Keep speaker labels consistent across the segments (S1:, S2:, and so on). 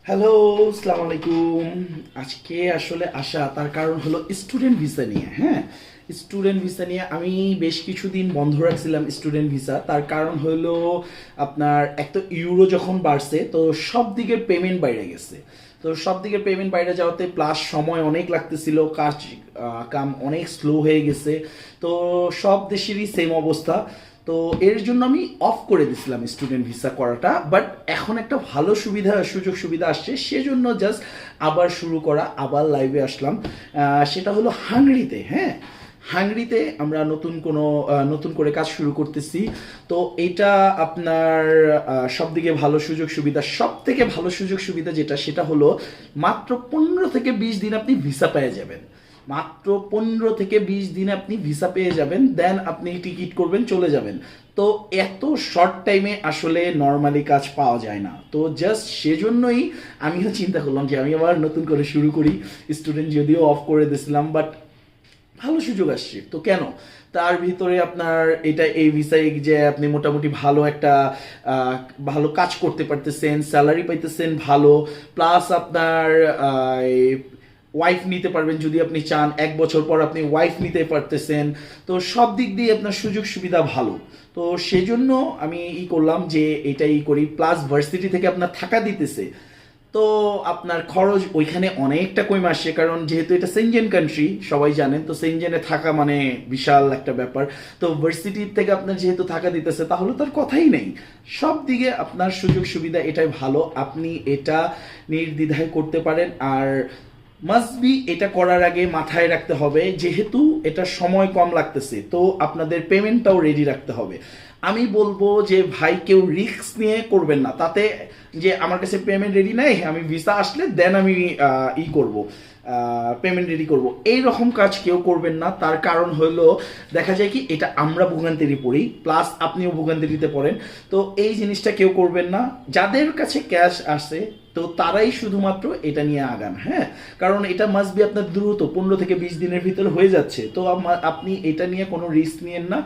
S1: Hello, আসসালামু আলাইকুম। আজকে আসলে আসা তার কারণ হলো স্টুডেন্ট ভিসা নিয়ে। হ্যাঁ, স্টুডেন্ট ভিসা নিয়ে আমি বেশ কিছুদিন বন্ধ রাখছিলাম স্টুডেন্ট ভিসা। তার কারণ হলো আপনার এক তো ইউরো যখন বাড়ছে তো সব দিকের পেমেন্ট বাইরে গেছে। তো সব দিকের পেমেন্ট বাইরে যাওয়াতে প্লাস সময় অনেক লাগতেছিল, কাম অনেক স্লো হয়ে গেছে। তো সব দেশেরই সেম অবস্থা। তো এর জন্য আমি অফ করে দিছিলাম স্টুডেন্ট ভিসা করাটা, বাট এখন একটা ভালো সুযোগ সুবিধা আসছে, সেজন্য জাস্ট আবার শুরু করা, আবার লাইভে আসলাম। সেটা হলো হাঙ্গরিতে। হ্যাঁ, হাঙ্গরিতে আমরা নতুন করে কাজ শুরু করতেছি। তো এটা আপনার সব দিকে ভালো সুযোগ সুবিধা, সব থেকে ভালো সুযোগ সুবিধা যেটা, সেটা হলো মাত্র 15 থেকে 20 দিন আপনি ভিসা পেয়ে যাবেন। মাত্র 15 থেকে 20 দিনে আপনি ভিসা পেয়ে যাবেন, দেন আপনি টিকিট করবেন, চলে যাবেন। তো এত শর্ট টাইমে আসলে নর্মালি কাজ পাওয়া যায় না। তো জাস্ট সেজন্যই আমিও চিন্তা করলাম যে আমি আবার নতুন করে শুরু করি। স্টুডেন্ট যদিও অফ করে দিয়েছিলাম, বাট ভালো সুযোগ আসছে তো কেন। তার ভিতরে আপনার এই ভিসায় যে আপনি মোটামুটি ভালো একটা আহ, ভালো কাজ করতে পারতেছেন, স্যালারি পাইতেছেন ভালো, প্লাস আপনার ওয়াইফ নিতে পারবেন যদি আপনি চান। 1 বছর পর আপনি ওয়াইফ নিতে পারতেছেন। তো সব দিক দিয়ে আপনার সুযোগ সুবিধা ভালো। তো সেজন্য আমি করলাম যে এটাই করি, প্লাস ভার্সিটি থেকে আপনার থাকা দিতেছে। তো আপনার খরচ ওইখানে অনেকটা কমে আসে, কারণ যেহেতু এটা সেনজেন কান্ট্রি সবাই জানেন, তো সেনজেনে থাকা মানে বিশাল একটা ব্যাপার। তো ভার্সিটি থেকে আপনার যেহেতু থাকা দিতেছে, তাহলে তার কথাই নেই। সব দিকে আপনার সুযোগ সুবিধা এটাই ভালো, আপনি এটা নির্দ্বিধায় করতে পারেন। আর মাস্ট বি এটা করার আগে মাথায় রাখতে হবে, যেহেতু এটা সময় কম লাগতেছে, তো আপনাদের পেমেন্টটাও রেডি রাখতে হবে। আমি বলবো যে ভাই, কেউ রিস্ক নিয়ে করবেন না, তাতে যে আমার কাছে পেমেন্ট রেডি নাই, আমি ভিসা আসলে দেন আমি করব, পেমেন্ট রেডি করব, এই রকম কাজ কেউ করবেন না। তার কারণ হলো দেখা যায় কি, এটা আমরা ভোগান্তিতে পড়ি, প্লাস আপনিও ভোগান্তিতে পড়েন। তো এই জিনিসটা কেউ করবেন না। যাদের কাছে ক্যাশ আসে তো তারাই শুধুমাত্র এটা নিয়ে আগান। হ্যাঁ, কারণ এটা মাস্ট বি আপনার দ্রুত 15 থেকে 20 দিনের ভিতরে হয়ে যাচ্ছে। তো আপনি এটা নিয়ে কোনো রিস্ক নিয়েন না।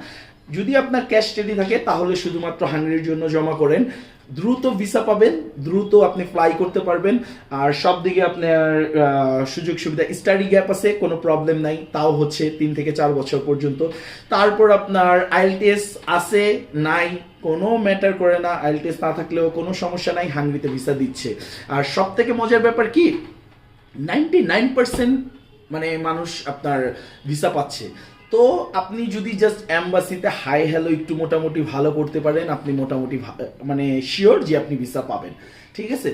S1: যদি আপনার ক্যাশ রেডি থাকে তাহলে শুধুমাত্র হাঙ্গেরির জন্য জমা করেন, দ্রুত ভিসা পাবেন, দ্রুত আপনি ফ্লাই করতে পারবেন। আর সব দিকে আপনার সুযোগ সুবিধা, স্টাডি গ্যাপ আছে, কোনো প্রবলেম নাই, তাও হচ্ছে 3 থেকে 4 বছর পর্যন্ত। তারপর আপনার আইএলটিএস আছে নাই, কোনো ম্যাটার করে না, আইএলটিএস না থাকলেও কোনো সমস্যা নাই, হাঙ্গরিতে ভিসা দিচ্ছে। আর সব থেকে মজার ব্যাপার কি, 99% মানে মানুষ আপনার ভিসা পাচ্ছে। তো আপনি যদি জাস্ট এম্বাসিতে হাই হ্যালো একটু মোটামুটি ভালো করতে পারেন, আপনি মোটামুটি মানে শিওর যে আপনি ভিসা পাবেন। ঠিক আছে।